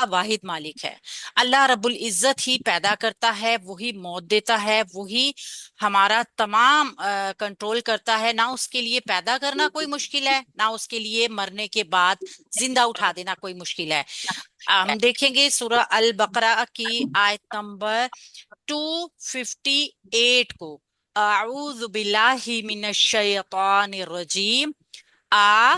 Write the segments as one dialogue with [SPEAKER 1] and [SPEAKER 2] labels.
[SPEAKER 1] واحد मालिक है। अल्लाह रब्बुल इज्जत ही पैदा करता है, वही मौत देता है, वही हमारा तमाम कंट्रोल करता है। ना उसके लिए पैदा करना कोई मुश्किल है, ना उसके लिए मरने के बाद जिंदा उठा देना कोई मुश्किल है। हम देखेंगे सूरह अल बकरा की आयत नंबर 258 को। अऊज़ु बिल्लाहि मिनश शैतानिर रजीम। आ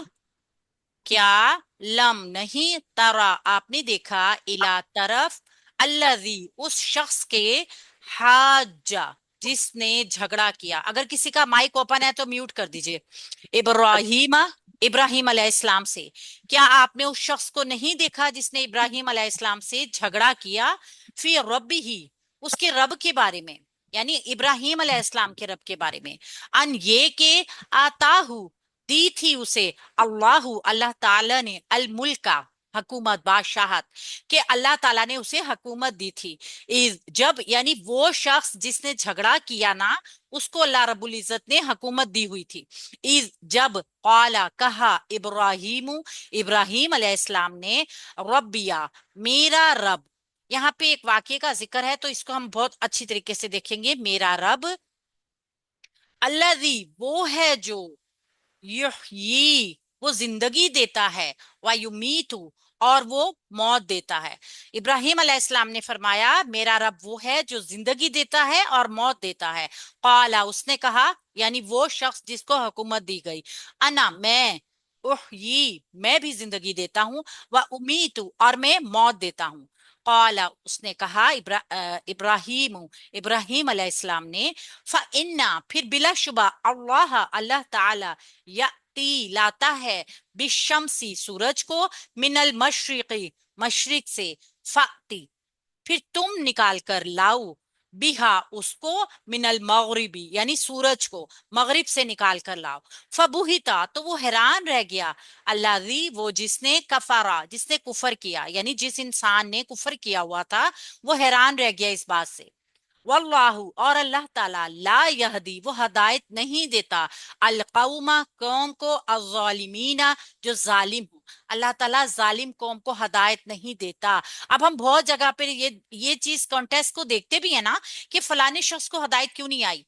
[SPEAKER 1] क्या, लम नहीं, तरा आपने देखा, इला तरफ, अल्लजी उस शख्स के, हाजा जिसने झगड़ा किया। अगर किसी का माइक ओपन है तो म्यूट कर दीजिए। इब्राहिम, इब्राहिम अलैहिस्सलाम से। क्या आपने उस शख्स को नहीं देखा जिसने इब्राहिम अलैहिस्सलाम से झगड़ा किया? फिर रब्बी ही, उसके रब के बारे में, यानी इब्राहिम अलैहिस्सलाम के रब के बारे में। अन ये के, आताहु दी थी उसे, अल्लाह अल्लाह ताला ने, अल मुल्का हकूमत बादशाहत, के अल्लाह ताला ने उसे हकूमत दी थी। जब, यानी वो शख्स जिसने झगड़ा किया ना, उसको अल्लाह रब्बुल इज्जत ने हकूमत दी हुई थी। जब काला कहा इब्राहिम, इब्राहिम अलैहिस्सलाम ने, रब्बिया मेरा रब। यहाँ पे एक वाक्य का जिक्र है तो इसको हम बहुत अच्छी तरीके से देखेंगे। मेरा रब, अल्लाजी वो है जो, युहयी वो जिंदगी देता है, व युमीतु और वो मौत देता है। इब्राहिम अलैहिस्सलाम ने फरमाया मेरा रब वो है जो जिंदगी देता है और मौत देता है। काला उसने कहा, यानी वो शख्स जिसको हुकूमत दी गई, अना मैं, उहयी मैं भी जिंदगी देता हूँ, व उमीतु और मैं मौत देता हूँ। काला उसने कहा, इब्राहिम, इब्राहिम अलैहिस्सलाम ने, इन्ना फिर बिलाशुबा, अल्लाह अल्लाह ताला, याती लाता है, बिशम्सी सूरज को, मिनल मशरिकी मशरिक से, फाती फिर तुम निकाल कर लाओ, बिहा उसको, मिनल मगरिबी यानी सूरज को मगरिब से निकाल कर लाओ। फबुहिता तो वो हैरान रह गया, अल्लाजी वो जिसने, कफारा जिसने कुफर किया, यानी जिस इंसान ने कुफर किया हुआ था वो हैरान रह गया इस बात से। वल्लाहु और अल्लाह ताला, ला यहदी वो हदायत नहीं देता, अल कौमा कौम को, अज़ालिमीना जो जालिम हो। अल्लाह ताला जालिम कौम को हदायत नहीं देता। अब हम बहुत जगह पे ये चीज कॉन्टेस्ट को देखते भी है ना, कि फलाने शख्स को हदायत क्यों नहीं आई।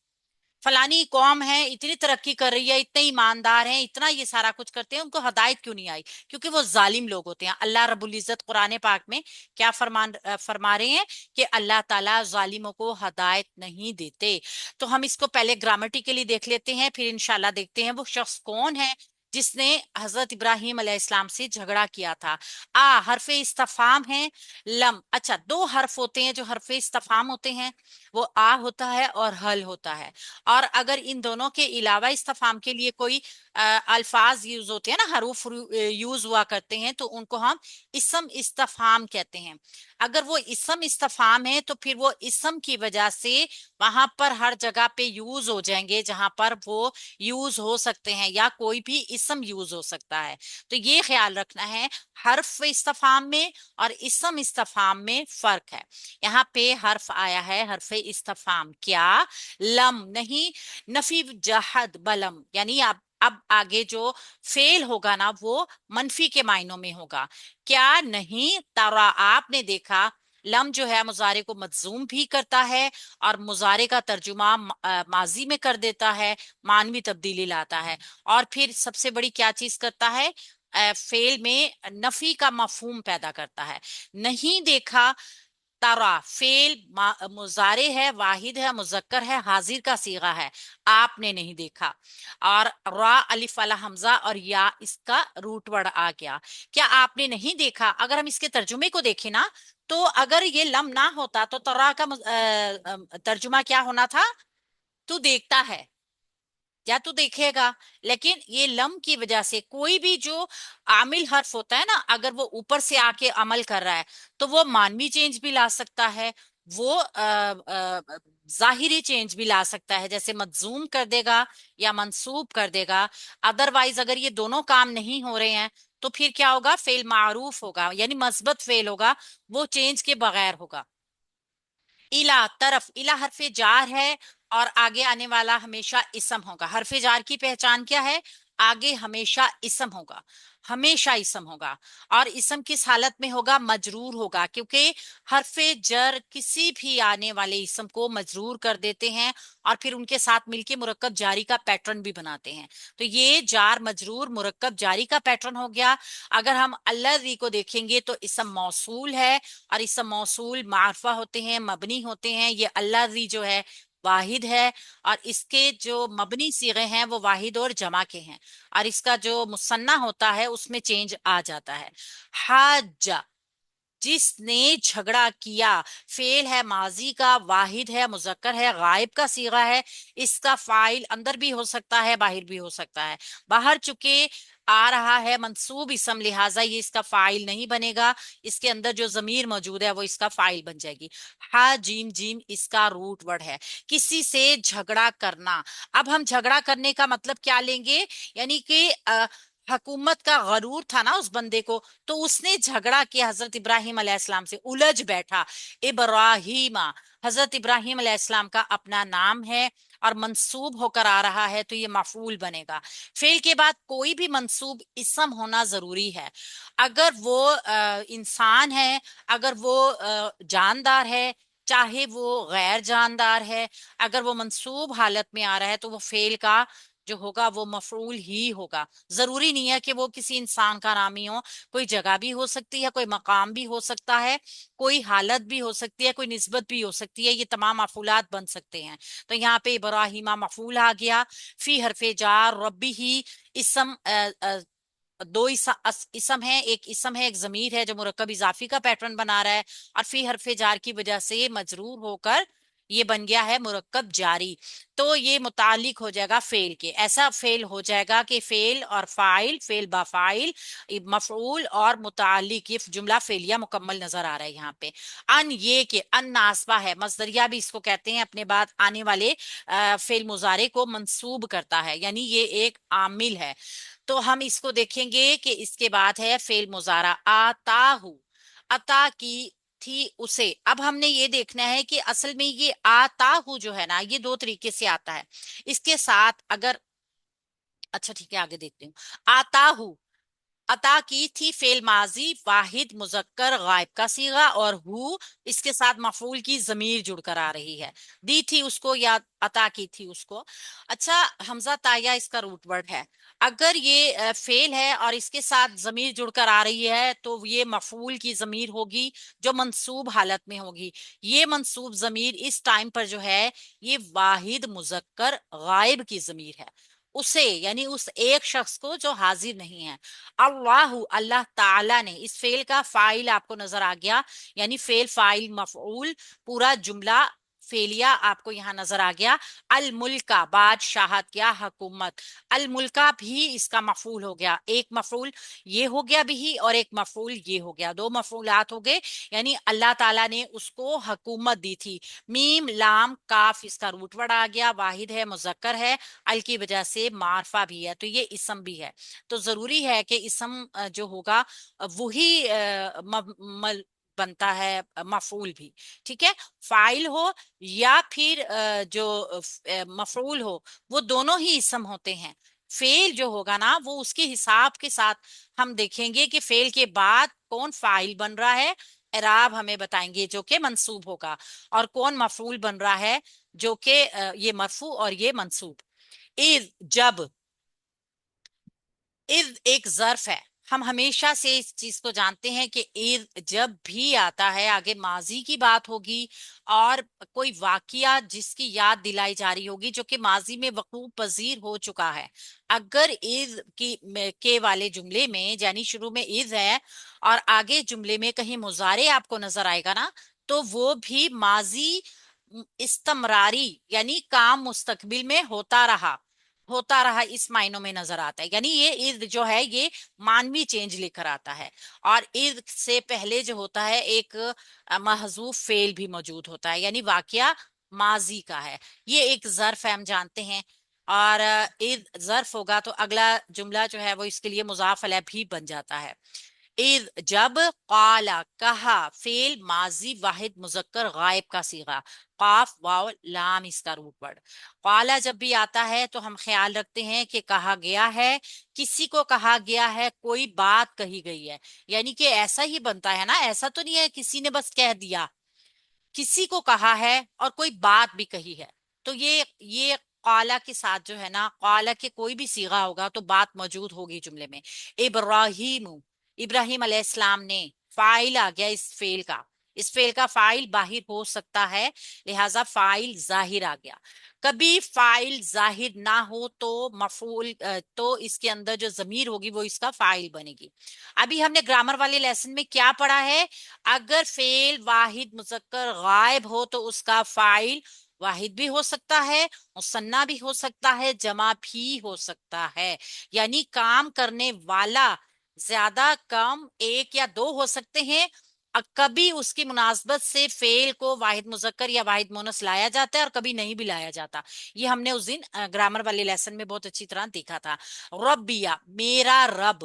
[SPEAKER 1] फलानी कौम है, इतनी तरक्की कर रही है, इतने ईमानदार हैं, इतना ये सारा कुछ करते हैं, उनको हदायत क्यों नहीं आई? क्योंकि वो जालिम लोग होते हैं। अल्लाह रब्बुल इज्जत कुरान पाक में क्या फरमा रहे हैं कि अल्लाह ताला जालिमों को हदायत नहीं देते। तो हम इसको पहले ग्रामेटिकली देख लेते हैं, फिर इंशाल्लाह देखते हैं वो शख्स कौन है जिसने हजरत इब्राहिम अलैहिस्सलाम से झगड़ा किया था। आ हरफे इस्तफाम है, लम, अच्छा दो हर्फ होते हैं जो हरफे इस्तफाम होते हैं, वो आ होता है और हल होता है। और अगर इन दोनों के अलावा इस्तफाम के लिए कोई अल्फाज यूज होते हैं ना, हरूफ यूज हुआ करते हैं, तो उनको हम इसम इस्तफाम कहते हैं। अगर वो इसम इस्तफाम है तो फिर वो इसम की वजह से वहां पर हर जगह पे यूज हो जाएंगे जहां पर वो यूज हो सकते हैं, या कोई भी इसम यूज हो सकता है। तो ये ख्याल रखना है, हर्फ इस्तफाम में और इसम इस्तफाम में फर्क है। यहाँ पे हर्फ आया है हर्फ इस्तफाम, क्या, लम नहीं, नफी जहद बलम, यानी अब आगे जो फेल होगा ना वो मनफी के मायनों में होगा। क्या नहीं, तारा आपने देखा, लम जो है मुजारे को मजूम भी करता है और मुजारे का तर्जुमा माजी में कर देता है, मानवी तब्दीली लाता है। और फिर सबसे बड़ी क्या चीज करता है, फेल में नफी का मफहूम पैदा करता है। नहीं देखा, तरा फेल मुजारे है, वाहिद है, मुजक्कर है, हाजिर का सीगा है, आपने नहीं देखा। और रा अलिफ वाला हमजा और या इसका रूट वर्ड आ गया। क्या आपने नहीं देखा, अगर हम इसके तर्जुमे को देखें ना, तो अगर ये लम ना होता तो तरा का तर्जुमा क्या होना था, तू देखता है या तू देखेगा। लेकिन ये लम की वजह से कोई भी जो आमिल हर्फ होता है ना, अगर वो ऊपर से आके अमल कर रहा है तो वो मानवी चेंज भी ला सकता है, वो जाहिरी चेंज भी ला सकता है, जैसे मजूम कर देगा या मंसूब कर देगा। अदरवाइज अगर ये दोनों काम नहीं हो रहे हैं तो फिर क्या होगा, फेल मारूफ होगा, यानी मस्बत फेल होगा, वो चेंज के बगैर होगा। इला तरफ, इला हरफे जार है और आगे आने वाला हमेशा इसम होगा। हरफे जार की पहचान क्या है, आगे हमेशा इसम होगा। हमेशा इसम होगा। और इसम किस हालत में होगा? मजरूर होगा, क्योंकि हरफे जर किसी भी आने वाले इसम को मजरूर कर देते हैं और फिर उनके साथ मिलके मुरक्कब जारी का पैटर्न भी बनाते हैं। तो ये जार मजरूर मुरक्कब जारी का पैटर्न हो गया। अगर हम अल्लज़ी को देखेंगे तो इसम मौसूल है, और इसम मौसूल मारफा होते हैं, मबनी होते हैं। ये अल्लज़ी जो है वाहिद है, और इसके जो मबनी सीगे हैं वो वाहिद और जमा के हैं, और इसका जो मुसन्ना होता है उसमें चेंज आ जाता है। हाजा, जिसने झगड़ा किया, फेल है माजी का, वाहिद है, मुजक्कर है, गायब का सीगा है। इसका फाइल अंदर भी हो सकता है, बाहर भी हो सकता है। बाहर चुके आ रहा है मंसूब इसम, लिहाजा ये इसका फाइल नहीं बनेगा। इसके अंदर जो जमीर मौजूद है वो इसका फाइल बन जाएगी। हा जीम जीम इसका रूट वर्ड है। किसी से झगड़ा करना। अब हम झगड़ा करने का मतलब क्या लेंगे? यानी कि हुकूमत का गरूर था ना उस बंदे को, तो उसने झगड़ा किया हजरत इब्राहिम अलैहिस्सलाम से, उलझ बैठा। इब्राहिमा, हजरत इब्राहिम अलैहिस्सलाम का अपना नाम है और मंसूब होकर आ रहा है, तो ये मफूल बनेगा। फेल के बाद कोई भी मंसूब इसम होना जरूरी है। अगर वो इंसान है, अगर वो जानदार है, चाहे वो गैर जानदार है, अगर वो मंसूब हालत में आ रहा है तो वो फेल का जो होगा वो मफरूल ही होगा। जरूरी नहीं है कि वो किसी इंसान का नाम ही हो, कोई जगह भी हो सकती है, कोई मकाम भी हो सकता है, कोई हालत भी हो सकती है, कोई निस्बत भी हो सकती है। ये तमाम मफूलात बन सकते हैं। तो यहाँ पे इब्राहिमा मफूल आ गया। फी हरफे जार रब्बी ही इसम दो इसम है, एक इसम है, एक जमीर है जो मुरक्कब इजाफी का पैटर्न बना रहा है, और फी हरफे जार की वजह से मजरूर होकर ये बन गया है मुरक्कब जारी। तो ये मुतालिक हो जाएगा फेल के। ऐसा फेल हो जाएगा कि फेल और फाइल, फेल बा फाइल, मफऊल और मुतालिक, ये जुमला फेलिया मुकम्मल नजर आ रहा है यहाँ पे। अन, ये के अन नासबा है, मजदरिया भी इसको कहते हैं, अपने बाद आने वाले फेल मुजारे को मंसूब करता है, यानी ये एक आमिल है। तो हम इसको देखेंगे कि इसके बाद है फेल मुजारा आताहु, अता की थी उसे। अब हमने ये देखना है कि असल में ये आताहु जो है ना, ये दो तरीके से आता है। इसके साथ अगर, अच्छा ठीक है आगे देखते हैं। आताहु, अता की थी फेल माजी वाहिद मुजक्कर गायब का सीगा, और हु इसके साथ मफूल की जमीर जुड़कर आ रही है। दी थी उसको या अता की थी उसको। अच्छा, हमजा ताया इसका रूट वर्ड है। अगर ये फेल है और इसके साथ जमीर जुड़कर आ रही है तो ये मफूल की जमीर होगी जो मंसूब हालत में होगी। ये मंसूब जमीर इस टाइम पर जो है ये वाहिद मुजक्कर गायब की जमीर है, उसे यानी उस एक शख्स को जो हाजिर नहीं है। अल्लाह, अल्लाह ताला ने, इस फेल का फाइल आपको नजर आ गया, यानी फेल फाइल मफऊल, पूरा जुमला फेलिया आपको यहां नजर आ गया। अल मुल्का, बादशाहत या हुकूमत। अल मुल्का भी इसका मफूल हो गया, एक मफूल ये हो गया भी और एक मफूल ये हो गया, दो मफूलात हो गए। यानी अल्लाह ताला ने उसको हुकूमत दी थी। मीम लाम काफ इसका रूट वर्ड आ गया, वाहिद है, मुजक्कर है, अल की वजह से मारफा भी है, तो ये इसम भी है। तो जरूरी है कि इसम जो होगा वही बनता है मफूल भी। ठीक है, फाइल हो या फिर जो मफूल हो, वो दोनों ही इसम होते हैं। फेल जो होगा ना वो उसके हिसाब के साथ हम देखेंगे कि फेल के बाद कौन फाइल बन रहा है, एराब हमें बताएंगे जो कि मंसूब होगा, और कौन मफूल बन रहा है जो कि ये मरफू और ये मंसूब। इज, जब, इज एक जर्फ है। हम हमेशा से इस चीज को जानते हैं कि इज जब भी आता है आगे माजी की बात होगी, और कोई वाकया जिसकी याद दिलाई जा रही होगी जो कि माजी में वकूअ पजीर हो चुका है। अगर इज के वाले जुमले में यानी शुरू में इज है और आगे जुमले में कहीं मुजारे आपको नजर आएगा ना, तो वो भी माजी इस्तमरारी यानी काम मुस्तकबिल में होता रहा इस मायनों में नजर आता है। यानी ये इज जो है ये मानवी चेंज लेकर आता है। और इज से पहले जो होता है एक महजूफ फेल भी मौजूद होता है, यानी वाकया माजी का है। ये एक जर्फ है, हम जानते हैं। और इज जर्फ होगा तो अगला जुमला जो है वो इसके लिए मुजाफ अलैह भी बन जाता है। اذ جب قالا کہا فعل ماضی واحد مذکر غائب کا صیغہ قاف واو لام اس کا روٹ ورڈ قالا جب بھی آتا ہے تو ہم خیال رکھتے ہیں کہ کہا گیا ہے کسی کو کہا گیا ہے کوئی بات کہی گئی ہے یعنی کہ ایسا ہی بنتا ہے نا ایسا تو نہیں ہے کسی نے بس کہہ دیا کسی کو کہا ہے اور کوئی بات بھی کہی ہے تو یہ قالا کے ساتھ جو ہے نا قالا کے کوئی بھی صیغہ ہوگا تو بات موجود ہوگی جملے میں ابراہیم ابراہیم علیہ السلام نے فاعل آ گیا اس فعل کا فاعل باہر ہو سکتا ہے لہذا فاعل ظاہر آ گیا کبھی فاعل ظاہر نہ ہو تو مفعول تو اس کے اندر جو ضمیر ہوگی وہ اس کا فاعل بنے گی ابھی ہم نے گرامر والے لیسن میں کیا پڑھا ہے اگر فعل واحد مذکر غائب ہو تو اس کا فاعل واحد بھی ہو سکتا ہے مثنیٰ بھی ہو سکتا ہے جمع بھی ہو سکتا ہے یعنی کام کرنے والا زیادہ کم ایک یا دو ہو سکتے ہیں کبھی اس کی مناسبت سے فعل کو واحد مذکر یا واحد مونس لایا جاتا ہے اور کبھی نہیں بھی لایا جاتا یہ ہم نے اس دن گرامر والے لیسن میں بہت اچھی طرح دیکھا تھا ربیہ میرا رب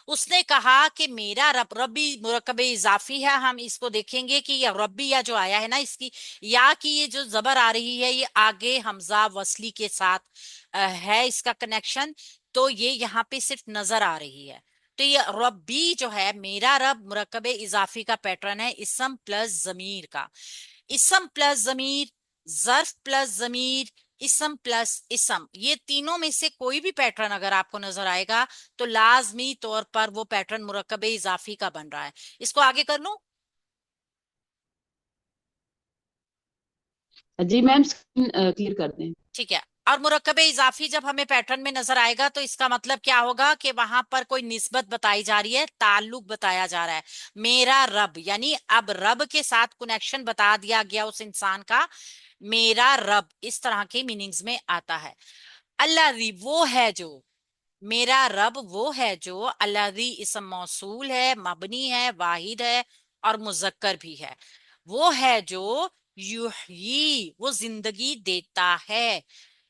[SPEAKER 1] اس نے کہا کہ میرا رب ربی مرکب اضافی ہے ہم اس کو دیکھیں گے کہ یہ ربی یا جو آیا ہے نا اس کی یا کی یہ جو زبر آ رہی ہے یہ آگے حمزہ وصلی کے ساتھ ہے اس کا کنیکشن تو یہ یہاں پہ صرف نظر آ رہی ہے تو یہ ربی جو ہے میرا رب مرکب اضافی کا پیٹرن ہے اسم پلس ضمیر کا اسم پلس ضمیر ظرف پلس ضمیر اسم پلس اسم یہ تینوں میں سے کوئی بھی پیٹرن اگر آپ کو نظر آئے گا تو لازمی طور پر وہ پیٹرن مرکب اضافی کا بن رہا ہے اس کو آگے کر لوں
[SPEAKER 2] جی میم اسکرین کلیئر کر دیں
[SPEAKER 1] ٹھیک ہے اور مرکب اضافی جب ہمیں پیٹرن میں نظر آئے گا تو اس کا مطلب کیا ہوگا کہ وہاں پر کوئی نسبت بتائی جا رہی ہے تعلق بتایا جا رہا ہے میرا رب یعنی اب رب کے ساتھ کنیکشن بتا دیا گیا اس انسان کا میرا رب اس طرح کے میننگز میں آتا ہے اللہ وہ ہے جو میرا رب وہ ہے جو الذی اسم موصول ہے مبنی ہے واحد ہے اور مذکر بھی ہے وہ ہے جو یحیی وہ زندگی دیتا ہے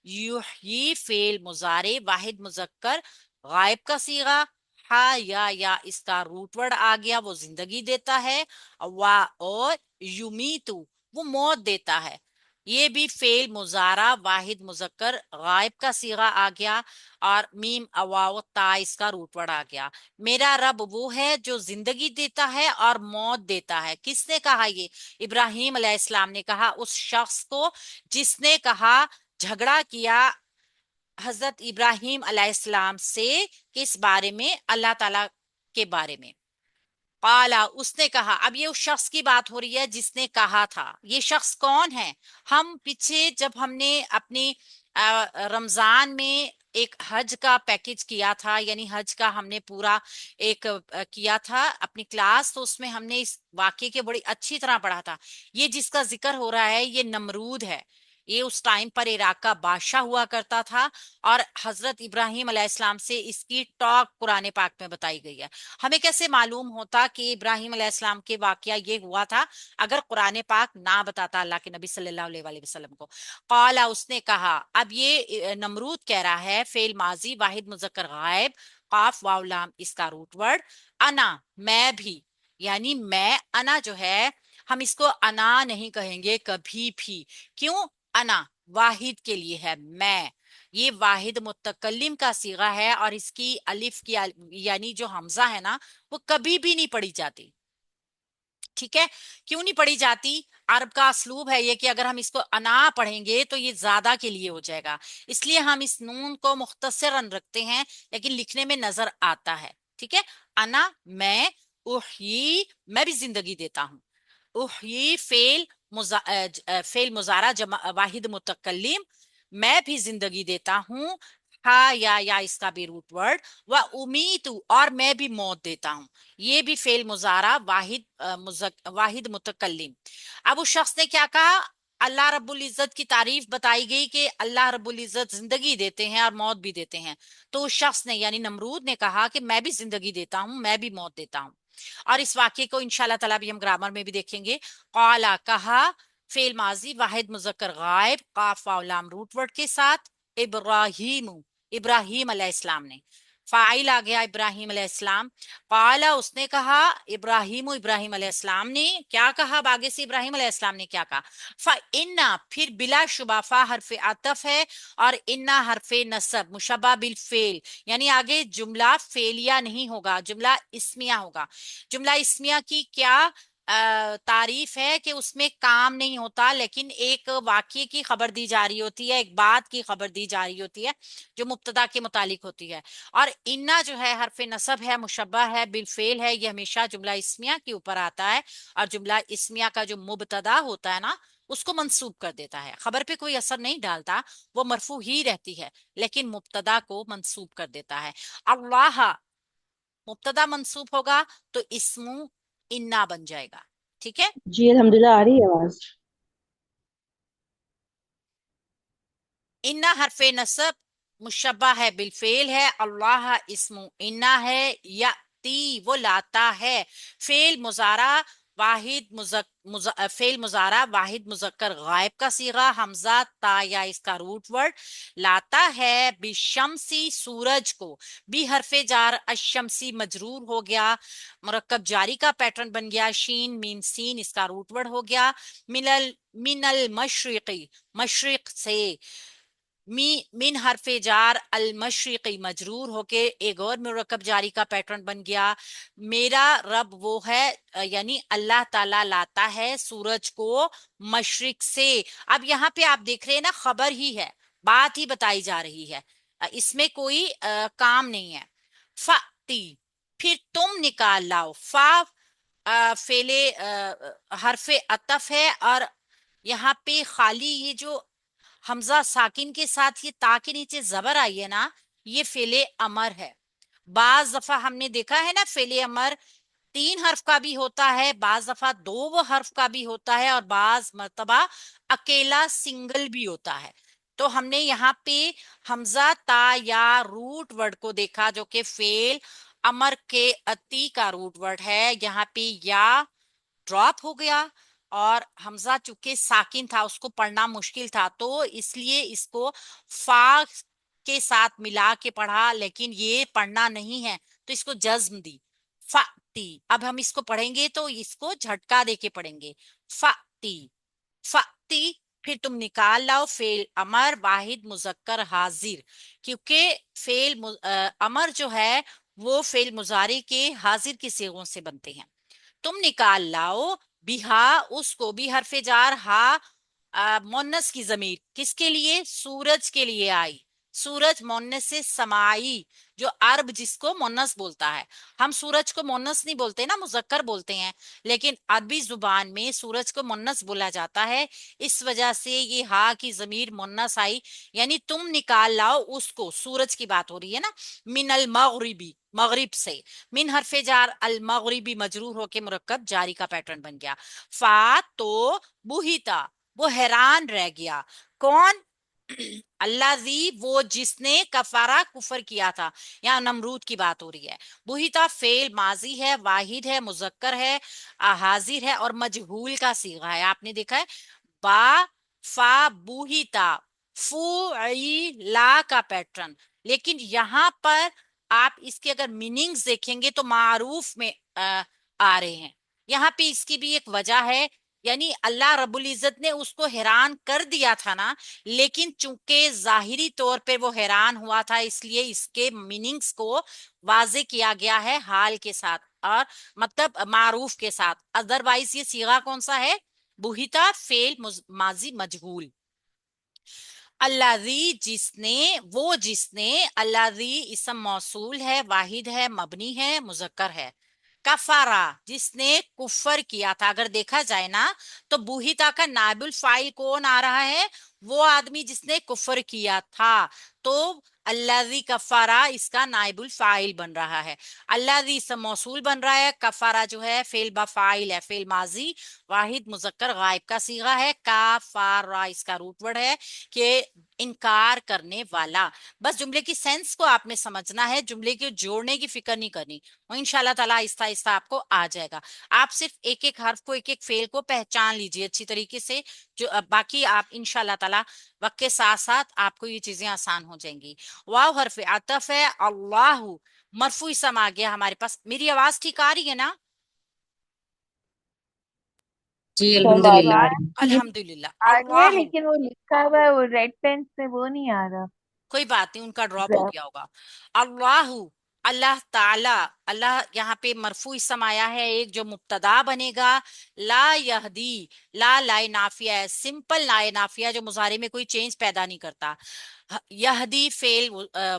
[SPEAKER 1] یحیی فعل مضارع واحد مذکر غائب کا صیغہ ہا یا اس کا روٹ ورڈ آ گیا وہ زندگی دیتا ہے اور یمیتو وہ موت دیتا ہے یہ بھی فعل مضارع واحد مذکر غائب کا صیغہ آ گیا اور میم اواو تا اس کا روٹ ورڈ آ گیا میرا رب وہ ہے جو زندگی دیتا ہے اور موت دیتا ہے کس نے کہا یہ ابراہیم علیہ السلام نے کہا اس شخص کو جس نے کہا جھگڑا کیا حضرت ابراہیم علیہ السلام سے کس بارے میں اللہ تعالی کے بارے میں قالا اس نے کہا اب یہ اس شخص کی بات ہو رہی ہے جس نے کہا تھا یہ شخص کون ہے ہم پیچھے جب ہم نے اپنی رمضان میں ایک حج کا پیکج کیا تھا یعنی حج کا ہم نے پورا ایک کیا تھا اپنی کلاس تو اس میں ہم نے اس واقعے کے بڑی اچھی طرح پڑھا تھا یہ جس کا ذکر ہو رہا ہے یہ نمرود ہے یہ اس ٹائم پر عراق کا بادشاہ ہوا کرتا تھا اور حضرت ابراہیم علیہ السلام سے اس کی ٹاک قرآن پاک میں بتائی گئی ہے ہمیں کیسے معلوم ہوتا کہ ابراہیم علیہ السلام کے واقعہ یہ ہوا تھا اگر قرآن پاک نہ بتاتا اللہ کے نبی صلی اللہ علیہ وآلہ وسلم کو قالا اس نے کہا اب یہ نمرود کہہ رہا ہے فعل ماضی واحد مذکر غائب قاف واو لام اس کا روٹ ورڈ انا میں بھی یعنی میں انا جو ہے ہم اس کو انا نہیں کہیں گے کبھی بھی کیوں انا واحد کے لیے ہے میں یہ واحد متکلم کا صیغہ ہے اور اس کی الف کی یعنی جو حمزہ ہے نا وہ کبھی بھی نہیں پڑھی جاتی ٹھیک ہے کیوں نہیں پڑھی جاتی عرب کا اسلوب ہے یہ کہ اگر ہم اس کو انا پڑھیں گے تو یہ زیادہ کے لیے ہو جائے گا اس لیے ہم اس نون کو مختصراً رکھتے ہیں لیکن لکھنے میں نظر آتا ہے ٹھیک ہے انا میں احیی میں بھی زندگی دیتا ہوں احیی فعل مضارع واحد متکلم میں بھی زندگی دیتا ہوں ہا یا اس کا بھی روٹ ورڈ و امیت اور میں بھی موت دیتا ہوں یہ بھی فعل مضارع واحد متکلم اب اس شخص نے کیا کہا اللہ رب العزت کی تعریف بتائی گئی کہ اللہ رب العزت زندگی دیتے ہیں اور موت بھی دیتے ہیں تو اس شخص نے یعنی نمرود نے کہا کہ میں بھی زندگی دیتا ہوں میں بھی موت دیتا ہوں اور اس واقعے کو انشاءاللہ تعالیٰ بھی ہم گرامر میں بھی دیکھیں گے قالا کہا فعل ماضی واحد مذکر غائب قاف واو لام روٹ ورڈ کے ساتھ ابراہیم ابراہیم علیہ السلام نے फाइल आ गया इब्राहिम अलैहिस्सलाम। काला, उसने कहा, इब्राहिम अलैहिस्सलाम ने क्या कहा, आगे से इब्राहिम अलैहिस्सलाम ने क्या कहा। फा इन्ना, फिर बिला शुबा फा हरफ अतफ है और इन्ना हरफ नसब मुशब्बा बिल फेल, यानी आगे जुमला फेलिया नहीं होगा, जुमला इस्मिया होगा। जुमला इस्मिया की क्या तारीफ है कि उसमें काम नहीं होता, लेकिन एक वाक्य की खबर दी जा रही होती है, एक बात की खबर दी जा रही होती है जो मुब्तदा के मुतालिक होती है। और इन्ना जो है हरफ नसब है, मुशब्बा है बिल फेल है, ये हमेशा जुमला इस्मिया के ऊपर आता है। और जुमला इस्मिया का जो मुब्तदा होता है ना, उसको मंसूब कर देता है, खबर पे कोई असर नहीं डालता, वो मरफू ही रहती है, लेकिन मुब्तदा को मंसूब कर देता है। अल्लाह, मुब्तदा मंसूब होगा तो इस्मु इन्ना बन जाएगा। ठीक है।
[SPEAKER 2] जी अल्हम्दुलिल्लाह आ रही है आवाज।
[SPEAKER 1] इन्ना हरफे नसब मुशब्बा है बिलफेल है, अल्लाह इस्मु इन्ना है, याती वो लाता है, फेल मुजारा वाहिद फेल मुजारा वाहिद मुजक्कर गायब का सीगा, हमजा ता या इसका रूट वर्ड, लाता है बिशमसी सूरज को, बी हरफे जार अशमसी मजरूर हो गया, मुरक्कब जारी का पैटर्न बन गया, शीन मीम सीन इसका रूट वर्ड हो गया, मिनल मिनल मशरिकी मशरिक से, मी मिन हरफे जार अल मशरिकी मजरूर होके एक और मुरक्कब जारी का पैटर्न बन गया, मेरा रब वो है, यानी अल्लाह ताला लाता है सूरज को मशरिक से। अब यहाँ पे आप देख रहे हैं ना, खबर ही है, बात ही बताई जा रही है, इसमें कोई काम नहीं है। फ़ाती, फिर तुम निकाल लाओ, फा फेले हरफे अतफ है, और यहाँ पे खाली ये जो हमजा साकिन के साथ ये ता के नीचे जबर आई है ना, ये फेले अमर है। बाज दफा हमने देखा है ना, फेले अमर 3 हर्फ का भी होता है, बाज दफा 2 हर्फ का भी होता है, और बाज मर्तबा अकेला सिंगल भी होता है। तो हमने यहाँ पे हमजा ता या रूट वर्ड को देखा, जो कि फेल अमर के अति का रूट वर्ड है। यहाँ पे या ड्रॉप हो गया, और हमजा चूंकि साकिन था, उसको पढ़ना मुश्किल था, तो इसलिए इसको फा के साथ मिला के पढ़ा, लेकिन ये पढ़ना नहीं है, तो इसको जज्म दी, फाती। अब हम इसको पढ़ेंगे तो इसको झटका दे के पढ़ेंगे, फाती फाती। फिर तुम निकाल लाओ फेल अमर वाहिद मुजक्कर हाजिर, क्योंकि अमर जो है वो फेल मुजारी के हाजिर के सीगों से बनते हैं। तुम निकाल लाओ बिहा, उसको भी हरफे जार हा, मोन्नस की जमीर किसके लिए, सूरज के लिए आई। सूरज मोन्नस से समाई, जो अरब जिसको मोन्नस बोलता है, हम सूरज को मोन्नस नहीं बोलते ना, मुजक्कर बोलते हैं, लेकिन अरबी जुबान में सूरज को मोन्नस बोला जाता है, इस वजह से ये हा की जमीर मोन्नस आई। यानी तुम निकाल लाओ उसको, सूरज की बात हो रही है ना, मिनल मगरिबी मगरिब से, मिन हरफे जार अल मगरिबी मजरूर होके मुरक्कब जारी का पैटर्न बन गया। फा तो बुहिता, वो हैरान रह गया, कौन, अल्लाजी वो जिसने कफारा कुफर किया था, यहाँ नमरूद की बात हो रही है। बुहिता फेल माजी है, वाहिद है, मुजक्कर है, हाजिर है, और मजहूल का सीगा है। आपने देखा है बा फा बुहिता फू ला का पैटर्न, लेकिन यहाँ पर आप इसके अगर मीनिंग्स देखेंगे तो मारूफ में आ रहे हैं। यहाँ पे इसकी भी एक वजह है, यानी अल्लाह रब्बुल इज्जत ने उसको हैरान कर दिया था ना, लेकिन चूंकि जाहिरी तौर पे वो हैरान हुआ था, इसलिए इसके मीनिंग्स को वाजे किया गया है हाल के साथ, और मतलब मारूफ के साथ। अदरवाइज ये सीगा कौन सा है, बुहिता फेल माजी मजहूल। अल्लाजी जिसने, वो जिसने, अल्लाजी इसम मौसूल है, वाहिद है, मबनी है, मुजक्कर है। कफारा जिसने कुफर किया था, अगर देखा जाए ना तो बुहिता का नाइबुल फाइल कौन आ रहा है, वो आदमी जिसने कुफर किया था, तो अल्लाजी कफारा इसका नाइबुल फाइल बन रहा है। अल्लाजी इसम मौसूल बन रहा है, कफारा जो है फेल बा फाइल है, फेल माजी वाहिद मुजक्कर गायब का सीगा है, काफारा इसका रूट वर्ड है कि انکار کرنے والا. بس جملے کی سینس کو آپ نے سمجھنا ہے، جملے کے جوڑنے کی فکر نہیں کرنی، وہ انشاءاللہ تعالیٰ آہستہ آہستہ آپ کو آ جائے گا. آپ صرف ایک ایک حرف کو، ایک ایک فعل کو پہچان لیجئے اچھی طریقے سے، جو باقی آپ انشاءاللہ تعالیٰ وقت کے ساتھ ساتھ آپ کو یہ چیزیں آسان ہو جائیں گی. واو حرف عطف ہے، اللہ مرفوع اسم آ گیا ہمارے پاس. میری آواز ٹھیک آ رہی ہے نا؟
[SPEAKER 2] جی
[SPEAKER 3] صحیح
[SPEAKER 2] الحمدللہ.
[SPEAKER 3] ٹھیک
[SPEAKER 1] الحمدللہ.
[SPEAKER 3] آ گیا
[SPEAKER 1] اللہ،
[SPEAKER 3] لیکن وہ لکھا ہوا ہے وہ ریڈ پین سے وہ نہیں آ رہا.
[SPEAKER 1] کوئی بات نہیں، ان کا ڈراپ ہو گیا ہوگا. اللہ، اللہ تعالی، اللہ یہاں پہ مرفوع اسم آیا ہے ایک جو مبتدا بنے گا. لا یہدی، لا لائے نافیہ ہے، سمپل لائے نافیہ جو مضارع میں کوئی چینج پیدا نہیں کرتا. یہدی فعل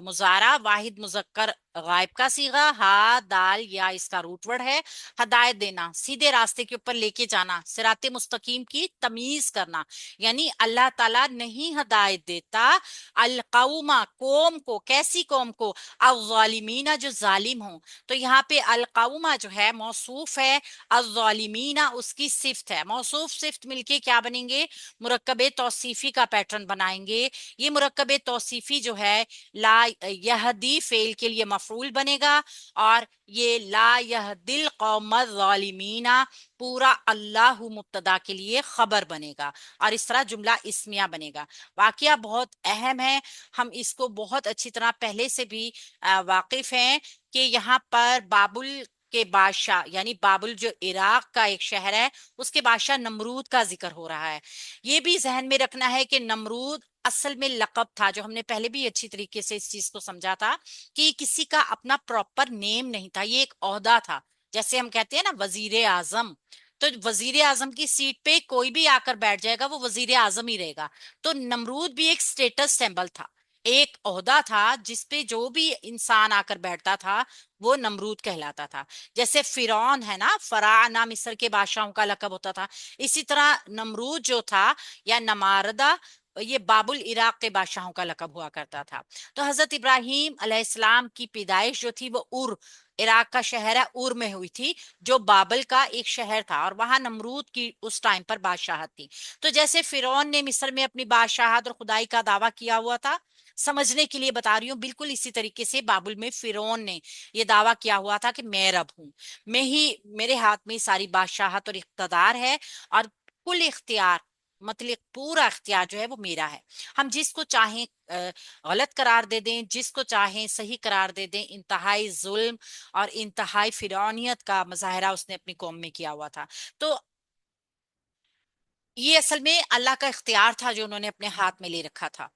[SPEAKER 1] مضارع واحد مذکر غائب کا صیغہ، ہا دال یا اس کا روٹ ورڈ ہے. ہدایت دینا، سیدھے راستے کے اوپر لے کے جانا، صراط مستقیم کی تمیز کرنا. یعنی اللہ تعالیٰ نہیں ہدایت دیتا القوما قوم کو. کیسی قوم کو؟ الظالمین جو ظالم ہوں. تو یہاں پہ القوما جو ہے موصوف ہے، الظالمین اس کی صفت ہے. موصوف صفت مل کے کیا بنیں گے؟ مرکب توصیفی کا پیٹرن بنائیں گے. یہ مرکب توصیفی جو ہے لا یہدی فعل کے لیے مفعول بنے گا، اور یہ لا یہدی القوم الظالمین پورا اللہ مبتدا کے لیے خبر بنے گا، اور اس طرح جملہ اسمیہ بنے گا. واقعہ بہت اہم ہے، ہم اس کو بہت اچھی طرح پہلے سے بھی واقف ہیں کہ یہاں پر بابل کے بادشاہ، یعنی بابل جو عراق کا ایک شہر ہے، اس کے بادشاہ نمرود کا ذکر ہو رہا ہے. یہ بھی ذہن میں رکھنا ہے کہ نمرود اصل میں لقب تھا، جو ہم نے پہلے بھی اچھی طریقے سے اس چیز کو سمجھا تھا کہ کسی کا اپنا پراپر نیم نہیں تھا، یہ ایک عہدہ تھا. جیسے ہم کہتے ہیں نا وزیر اعظم، تو وزیر اعظم کی سیٹ پہ کوئی بھی آ کر بیٹھ جائے گا وہ وزیر اعظم ہی رہے گا. تو نمرود بھی ایک سٹیٹس سمبل تھا، ایک عہدہ تھا جس پہ جو بھی انسان آ کر بیٹھتا تھا وہ نمرود کہلاتا تھا. جیسے فرعون ہے نا، فراعنہ مصر کے بادشاہوں کا لقب ہوتا تھا، اسی طرح نمرود جو تھا یا نماردہ یہ بابل عراق کے بادشاہوں کا لقب ہوا کرتا تھا. تو حضرت ابراہیم علیہ السلام کی پیدائش جو تھی وہ عراق کا شہر ہے اور میں ہوئی تھی، جو بابل کا ایک شہر تھا، اور وہاں نمرود کی اس ٹائم پر بادشاہت تھی. تو جیسے فرعون نے مصر میں اپنی بادشاہت اور خدائی کا دعویٰ کیا ہوا تھا، سمجھنے کے لیے بتا رہی ہوں، بالکل اسی طریقے سے بابل میں فرعون نے یہ دعویٰ کیا ہوا تھا کہ میں رب ہوں، میں ہی، میرے ہاتھ میں ساری بادشاہت اور اقتدار ہے، اور کل اختیار، مطلق پورا اختیار جو ہے وہ میرا ہے. ہم جس کو چاہیں غلط قرار دے دیں، جس کو چاہیں صحیح قرار دے دیں. انتہائی ظلم اور انتہائی فرعونیت کا مظاہرہ اس نے اپنی قوم میں کیا ہوا تھا. تو یہ اصل میں اللہ کا اختیار تھا جو انہوں نے اپنے ہاتھ میں لے رکھا تھا.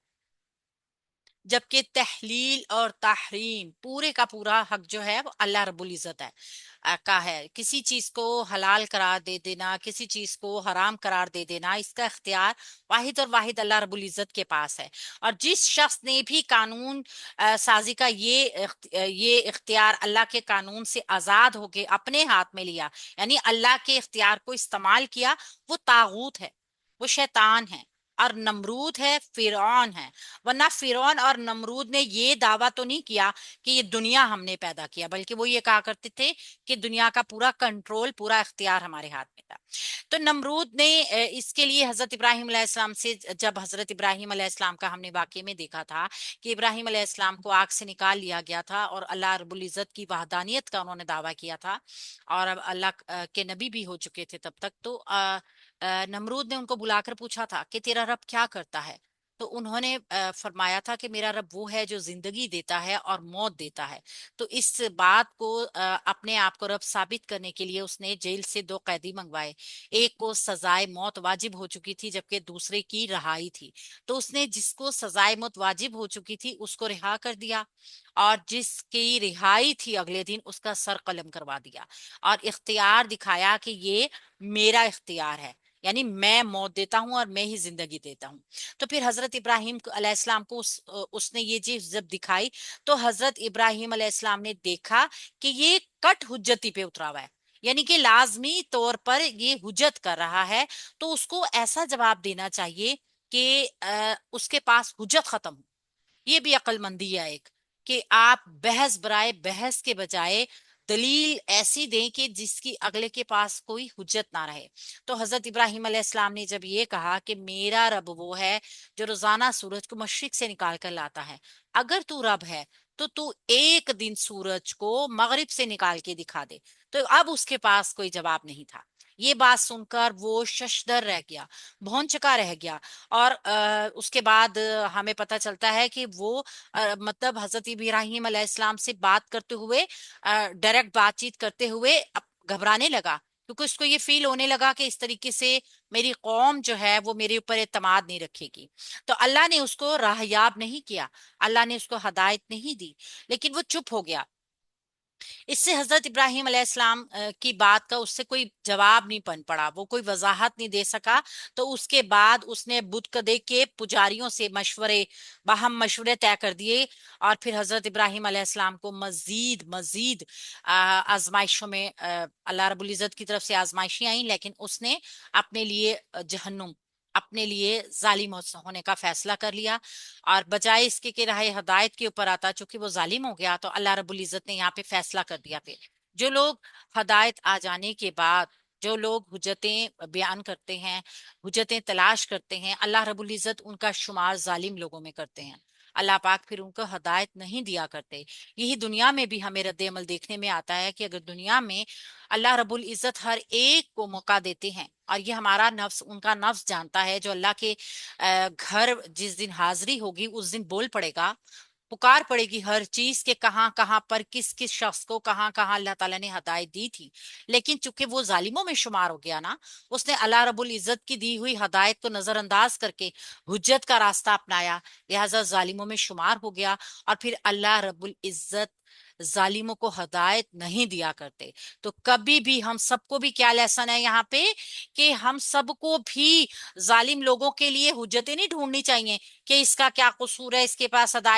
[SPEAKER 1] جبکہ تحلیل اور تحریم پورے کا پورا حق جو ہے وہ اللہ رب العزت ہے کا ہے. کسی چیز کو حلال قرار دے دینا، کسی چیز کو حرام قرار دے دینا، اس کا اختیار واحد اور واحد اللہ رب العزت کے پاس ہے. اور جس شخص نے بھی قانون سازی کا یہ اختیار اللہ کے قانون سے آزاد ہو کے اپنے ہاتھ میں لیا، یعنی اللہ کے اختیار کو استعمال کیا، وہ طاغوت ہے، وہ شیطان ہے، اور نمرود ہے، فرعون ہے. ورنہ فرعون اور نمرود نے یہ دعویٰ تو نہیں کیا کہ یہ دنیا ہم نے پیدا کیا، بلکہ وہ یہ کہا کرتے تھے کہ دنیا کا پورا کنٹرول، پورا اختیار ہمارے ہاتھ میں تھا. تو نمرود نے اس کے لیے حضرت ابراہیم علیہ السلام سے، جب حضرت ابراہیم علیہ السلام کا ہم نے واقعے میں دیکھا تھا کہ ابراہیم علیہ السلام کو آگ سے نکال لیا گیا تھا اور اللہ رب العزت کی وحدانیت کا انہوں نے دعویٰ کیا تھا، اور اب اللہ کے نبی بھی ہو چکے تھے تب تک. تو نمرود نے ان کو بلا کر پوچھا تھا کہ تیرا رب کیا کرتا ہے؟ تو انہوں نے فرمایا تھا کہ میرا رب وہ ہے جو زندگی دیتا ہے اور موت دیتا ہے. تو اس بات کو اپنے آپ کو رب ثابت کرنے کے لیے اس نے جیل سے دو قیدی منگوائے. ایک کو سزائے موت واجب ہو چکی تھی جبکہ دوسرے کی رہائی تھی. تو اس نے جس کو سزائے موت واجب ہو چکی تھی اس کو رہا کر دیا، اور جس کی رہائی تھی اگلے دن اس کا سر قلم کروا دیا، اور اختیار دکھایا کہ یہ میرا اختیار ہے، یعنی میں موت دیتا ہوں اور میں ہی زندگی دیتا ہوں. تو پھر حضرت ابراہیم علیہ السلام کو اس نے یہ چیز جب دکھائی تو حضرت ابراہیم علیہ السلام نے دیکھا کہ یہ کٹ حجتی پہ اترا ہوا ہے، یعنی کہ لازمی طور پر یہ حجت کر رہا ہے. تو اس کو ایسا جواب دینا چاہیے کہ اس کے پاس حجت ختم ہو. یہ بھی عقل مندی ہے ایک، کہ آپ بحث برائے بحث کے بجائے دلیل ایسی دیں کہ جس کی اگلے کے پاس کوئی حجت نہ رہے. تو حضرت ابراہیم علیہ السلام نے جب یہ کہا کہ میرا رب وہ ہے جو روزانہ سورج کو مشرق سے نکال کر لاتا ہے، اگر تو رب ہے تو ایک دن سورج کو مغرب سے نکال کے دکھا دے. تو اب اس کے پاس کوئی جواب نہیں تھا. یہ بات سن کر وہ ششدر رہ گیا، بھون چکا رہ گیا. اور اس کے بعد ہمیں پتہ چلتا ہے کہ وہ مطلب حضرت ابراہیم علیہ السلام سے بات کرتے ہوئے، ڈائریکٹ بات چیت کرتے ہوئے گھبرانے لگا، کیونکہ اس کو یہ فیل ہونے لگا کہ اس طریقے سے میری قوم جو ہے وہ میرے اوپر اعتماد نہیں رکھے گی. تو اللہ نے اس کو راہیاب نہیں کیا، اللہ نے اس کو ہدایت نہیں دی، لیکن وہ چپ ہو گیا. اس سے حضرت ابراہیم علیہ السلام کی بات کا اس سے کوئی جواب نہیں بن پڑا، وہ کوئی وضاحت نہیں دے سکا. تو اس کے بعد اس نے بت کدے کے پجاریوں سے باہم مشورے طے کر دیے، اور پھر حضرت ابراہیم علیہ السلام کو مزید آزمائشوں میں اللہ رب العزت کی طرف سے آزمائشیں آئیں، لیکن اس نے اپنے لیے جہنم، اپنے لیے ظالم ہونے کا فیصلہ کر لیا. اور بجائے اس کے کہ راہ ہدایت کے اوپر آتا، چونکہ وہ ظالم ہو گیا، تو اللہ رب العزت نے یہاں پہ فیصلہ کر دیا. پھر جو لوگ ہدایت آ جانے کے بعد جو لوگ حجتیں بیان کرتے ہیں، حجتیں تلاش کرتے ہیں، اللہ رب العزت ان کا شمار ظالم لوگوں میں کرتے ہیں. اللہ پاک پھر ان کو ہدایت نہیں دیا کرتے. یہی دنیا میں بھی ہمیں رد عمل دیکھنے میں آتا ہے کہ اگر دنیا میں اللہ رب العزت ہر ایک کو موقع دیتے ہیں، اور یہ ہمارا نفس، ان کا نفس جانتا ہے، جو اللہ کے گھر جس دن حاضری ہوگی اس دن بول پڑے گا، پکار پڑے گی ہر چیز کے کہاں کہاں پر کس کس شخص کو کہاں کہاں اللہ تعالیٰ نے ہدایت دی تھی. لیکن چونکہ وہ ظالموں میں شمار ہو گیا نا، اس نے اللہ رب العزت کی دی ہوئی ہدایت کو نظر انداز کر کے حجت کا راستہ اپنایا، لہذا ظالموں میں شمار ہو گیا. اور پھر اللہ رب العزت ظالموں کو ہدایت نہیں دیا کرتے. تو کبھی بھی ہم سب کو بھی کیا لیسن ہے یہاں پہ، کہ ہم سب کو بھی ظالم لوگوں کے لیے حجتیں نہیں ڈھونڈنی چاہیے کہ اس کا کیا قصور ہے، اس کے پاس ہدایت